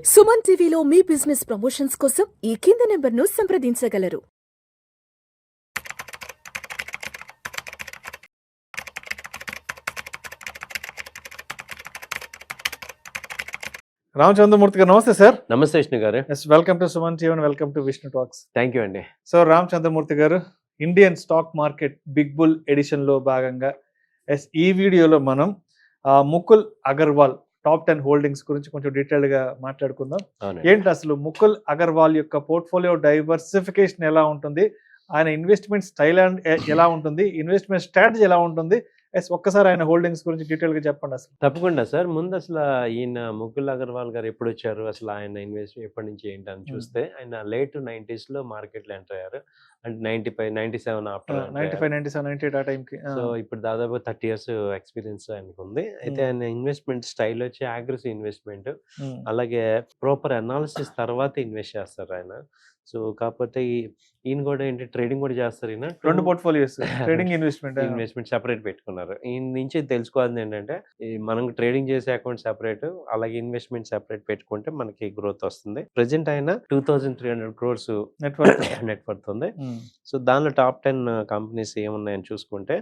సుమన్ టీవీలో మీ business promotions కోసం ఈ కింది నెంబర్ను సంప్రదించగలరు. రామచంద్రమూర్తి గారు నమస్తే సార్. నమస్తే Vishnu garu. Welcome to Suman TV, welcome to Vishnu talks. Thank you అండి. So Ramachandramurthy garu, Indian stock market big bull edition లో భాగంగా ఈ వీడియోలో మనం ముకుల్ అగర్వాల్ టాప్ 10 హోల్డింగ్స్ గురించి కొంచెం డీటెయిల్డ్ గా మాట్లాడుకుందాం. ఏంటి అసలు ముకుల్ అగర్వాల్ యొక్క పోర్ట్ఫోలియో డైవర్సిఫికేషన్ ఎలా ఉంటుంది, ఆయన ఇన్వెస్ట్మెంట్ స్టైల్ ఎలా ఉంటుంది, ఇన్వెస్ట్మెంట్ స్ట్రాటజీ ఎలా ఉంటుంది, ఒక్కసారి ఆయన హోల్డింగ్స్ గురించి డీటెయిల్ గా చెప్పండి. అసలు తప్పకుండా సార్. ముందు అసలు ఈయన ముకుల్ అగర్వాల్ గారు ఎప్పుడు వచ్చారు, అసలు ఆయన ఇన్వెస్ట్ ఎప్పటి నుంచి ఏంటని చూస్తే ఆయన లేట్ 90s లో మార్కెట్లో ఎంటర్ అయ్యారు. అంటే 95, 97 ఆఫ్టర్ 95, 97, 98 ఆ టైంకి. సో ఇప్పుడు దాదాపు 30 years ఎక్స్పీరియన్స్ ఆయనకు ఉంది. అయితే ఆయన ఇన్వెస్ట్మెంట్ స్టైల్ వచ్చి అగ్రెసివ్ ఇన్వెస్ట్మెంట్, అలాగే ప్రాపర్ అనాలిసిస్ తర్వాత ఇన్వెస్ట్ చేస్తారు ఆయన. సో కాకపోతే ఈయన కూడా ఏంటి ట్రేడింగ్ కూడా చేస్తారు. ఈయన రెండు పోర్ట్ఫోలియోస్, ట్రేడింగ్ ఇన్వెస్ట్మెంట్ సెపరేట్ పెట్టుకున్నారు. ఈయన నుంచి తెలుసుకోవాల్సింది ఏంటంటే మనం ట్రేడింగ్ చేసే అకౌంట్ సెపరేట్, అలాగే ఇన్వెస్ట్మెంట్ సెపరేట్ పెట్టుకుంటే మనకి గ్రోత్ వస్తుంది. ప్రెసెంట్ ఆయన 2300 crores నెట్వర్త్ ఉంది. సో దానిలో టాప్ 10 కంపెనీస్ ఏమున్నాయని చూసుకుంటే,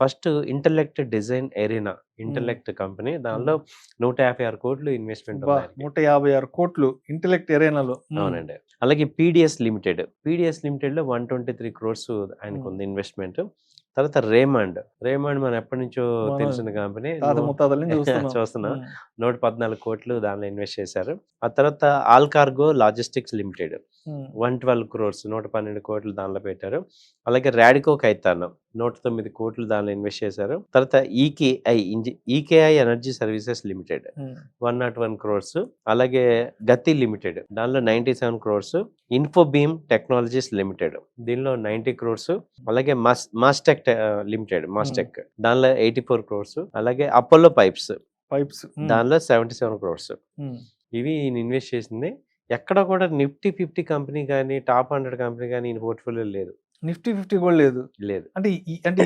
first intellect design arena intellect company, దానిలో 156 కోట్లు ఇన్వెస్ట్మెంట్. 156 కోట్లు ఇంటలెక్ట్ ఎరీనాలో. అవునండి. అలాగే పీడిఎస్ లిమిటెడ్ లో 123 crores ఆయనకు ఉంది ఇన్వెస్ట్మెంట్. తర్వాత రేమండ్ మన ఎప్పటి నుంచో తెలిసిన కంపెనీ, చూస్తున్నాం. 114 కోట్లు దానిలో ఇన్వెస్ట్ చేశారు. ఆ తర్వాత ఆల్కార్గో లాజిస్టిక్స్ లిమిటెడ్ 112 crores 112 కోట్లు దానిలో పెట్టారు. అలాగే రాడికో ఖైతాన్ 109 కోట్లు దానిలో ఇన్వెస్ట్ చేశారు. తర్వాత EKI energy services limited 101 crores. అలాగే గతి లిమిటెడ్ దానిలో 97 crores. ఇన్ఫోబీమ్ టెక్నాలజీస్ లిమిటెడ్ దీనిలో 90 crores. అలాగే మాస్టెక్ లిమిటెడ్ దానిలో 84 crores. అలాగే అపోలో పైప్స్ దానిలో 77 crores. ఇవి ఇన్వెస్ట్ చేసింది. ఎక్కడ కూడా నిఫ్టీ 50 కంపెనీ కానీ టాప్ 100 కంపెనీ కానీ ఈయన పోర్ట్ఫోలియో లేదు. నిఫ్టీ 50 కూడా లేదు. అంటే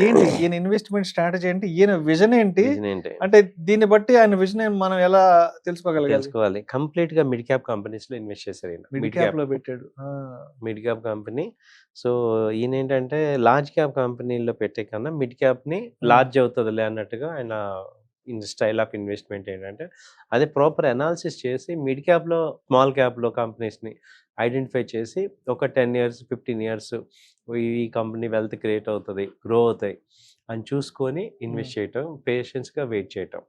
ఏంటి ఈయన ఇన్వెస్ట్మెంట్ స్ట్రాటజీ, అంటే ఈయన విజన్ ఏంటి, అంటే దీన్ని బట్టి ఆయన విజన్ మనం ఎలా తెలుసుకోవాలి? కంప్లీట్ గా మిడ్ క్యాప్ కంపెనీస్ లో ఇన్వెస్ట్ చేశారు. మిడ్ క్యాప్ లో పెట్టాడు. Mid cap company. సో ఈయన ఏంటంటే లార్జ్ క్యాప్ కంపెనీలో పెట్టే కన్నా మిడ్ క్యాప్ ని లార్జ్ అవుతుందిలే అన్నట్టుగా ఆయన స్టైల్ ఆఫ్ ఇన్వెస్ట్మెంట్ ఏంటంటే, అదే ప్రాపర్ అనాలిసిస్ చేసి మిడ్ క్యాప్లో స్మాల్ క్యాప్లో కంపెనీస్ని ఐడెంటిఫై చేసి ఒక 10 years 15 years ఈ కంపెనీ వెల్త్ క్రియేట్ అవుతుంది, గ్రో అవుతాయి అని చూసుకొని ఇన్వెస్ట్ చేయటం, పేషెన్స్గా వెయిట్ చేయటం.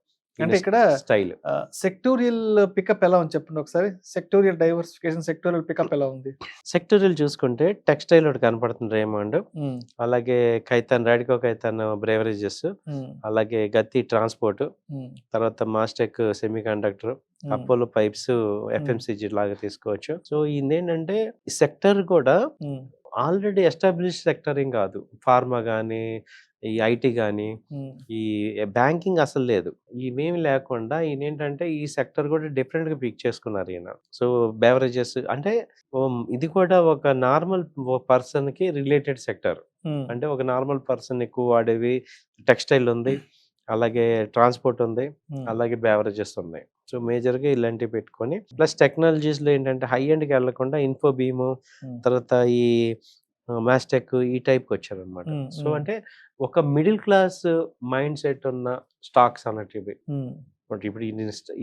అంటే ఇక్కడ స్టైల్ సెక్టోరియల్ పికప్ ఎలా ఉంది చెప్పండి ఒకసారి. సెక్టోరియల్ డైవర్సిఫికేషన్, సెక్టోరియల్ పికప్ ఎలా ఉంది? సెక్టోరియల్ చూసుకుంటే టెక్స్టైల్ ఒకటి కనపడుతుంది, రేమండ్. అలాగే రాడికో ఖైతాన్ బ్రేవరేజెస్, అలాగే గతి ట్రాన్స్పోర్ట్, తర్వాత Mastek semi conductor, Apollo pipes FMCG లాగా తీసుకోవచ్చు. సో ఇదేంటంటే సెక్టర్ కూడా ఆల్రెడీ ఎస్టాబ్లిష్ సెక్టర్ ఏం కాదు. ఫార్మా కానీ, ఈ ఐటీ కానీ, ఈ బ్యాంకింగ్ అసలు లేదు. ఇవేమి లేకుండా ఈయన ఏంటంటే ఈ సెక్టర్ కూడా డిఫరెంట్ గా పిక్ చేసుకున్నారు ఈయన. సో బెవరేజెస్ అంటే ఇది కూడా ఒక నార్మల్ పర్సన్ కి రిలేటెడ్ సెక్టర్. అంటే ఒక నార్మల్ పర్సన్ ఎక్కువ వాడేవి టెక్స్టైల్ ఉంది, అలాగే ట్రాన్స్పోర్ట్ ఉంది, అలాగే బెవరేజెస్ ఉన్నాయి. సో మేజర్గా ఇలాంటివి పెట్టుకొని, ప్లస్ టెక్నాలజీస్లో ఏంటంటే హై ఎండ్కి వెళ్లకుండా ఇన్ఫోబీమ్, తర్వాత ఈ మాస్టెక్ ఈ టైప్కి వచ్చారనమాట. సో అంటే ఒక మిడిల్ క్లాస్ మైండ్ సెట్ ఉన్న స్టాక్స్ అన్నట్టు ఇవి. ఇప్పుడు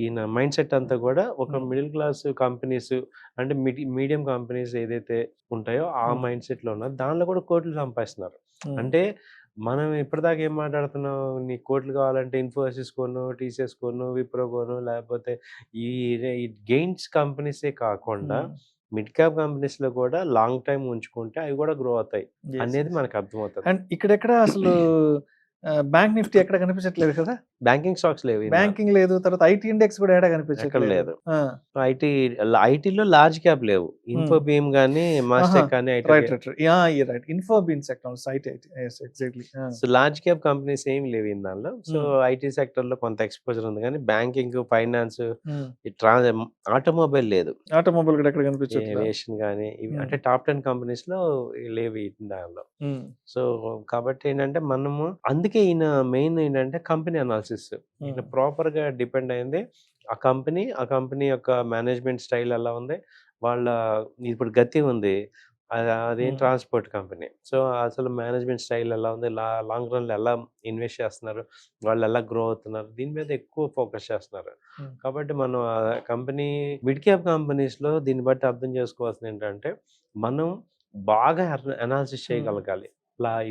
ఈయన మైండ్ సెట్ అంతా కూడా ఒక మిడిల్ క్లాస్ కంపెనీస్, అంటే మీడియం కంపెనీస్ ఏదైతే ఉంటాయో ఆ మైండ్ సెట్లో ఉన్నారు. దానిలో కూడా కోట్లు సంపాదిస్తున్నారు. అంటే మనం ఇప్పటిదాకా ఏం మాట్లాడుతున్నాం, నీ కోట్లు కావాలంటే ఇన్ఫోసిస్ కొను, టీసీఎస్ కొను, విప్రో కొను, లేకపోతే ఈ గెయిన్స్ కంపెనీసే కాకుండా మిడ్ క్యాప్ కంపెనీస్ లో కూడా లాంగ్ టైం ఉంచుకుంటే అవి కూడా గ్రో అవుతాయి అనేది మనకు అర్థమవుతుంది. అండ్ ఇక్కడెక్కడ అసలు బ్యాంక్ నిఫ్టీ ఎక్కడ కనిపించట్లేదు కదా, బ్యాంకింగ్ స్టాక్స్ లేవు, బ్యాంకింగ్ లేదు. తర్వాత ఐటీ ఇండెక్స్ కూడా ఎక్కడ కనిపించట్లేదు. ఐటీలో లార్జ్ క్యాప్ లేవు. ఇన్ఫోబీమ్ కానీ, మాస్టెక్ కానీ, Infibeam sector so large cap companies ఏమి లేవు దానిలో. సో ఐటీ సెక్టర్ లో కొంత ఎక్స్పోజర్ ఉంది, కానీ బ్యాంకింగ్, ఫైనాన్స్, ఆటోమొబైల్ లేదు. ఆటోమొబైల్ కూడా ఎక్కడ కనిపించట్లేదు. ఏవియేషన్ కానీ, అంటే టాప్ 10 కంపెనీస్ లో లేవు దానిలో. సో కాబట్టి ఏంటంటే మనము అందుకే ఈయన మెయిన్ ఏంటంటే కంపెనీ అనాలిసిస్ ఈయన ప్రాపర్ గా డిపెండ్ అయింది ఆ కంపెనీ యొక్క మేనేజ్మెంట్ స్టైల్ ఎలా ఉంది, వాళ్ళ ఇప్పుడు గతి ఉంది. అదేం Hmm. Transport company. సో, అసలు మేనేజ్మెంట్ స్టైల్ ఎలా ఉంది, లాంగ్ రన్‌లో ఎలా ఇన్వెస్ట్ చేస్తున్నారు, వాళ్ళెలా గ్రో అవుతున్నారు, దీని మీద ఎక్కువ ఫోకస్ చేస్తున్నారు. Hmm. కాబట్టి మనం కంపెనీ మిడ్ క్యాప్ కంపెనీస్‌లో దీన్ని బట్టి అర్థం చేసుకోవాల్సిందేంటంటే, మనం బాగా అనాలిసిస్ చేయగలగాలి.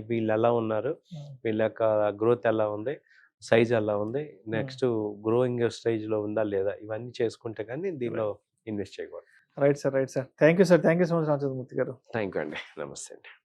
వీళ్ళెలా ఉన్నారు, Hmm. వీళ్ళ యొక్క గ్రోత్ ఎలా ఉంది, సైజ్ ఎలా ఉంది, నెక్స్ట్ గ్రోయింగ్ స్టేజ్‌లో ఉందా లేదా, ఇవన్నీ చేసుకుంటే గానీ దీనిలో ఇన్వెస్ట్ చేయకూడదు. Right sir. Thank you sir. Thank you so much Ramachandramurthy గారు. థ్యాంక్ యూ అండి. నమస్తే అండి.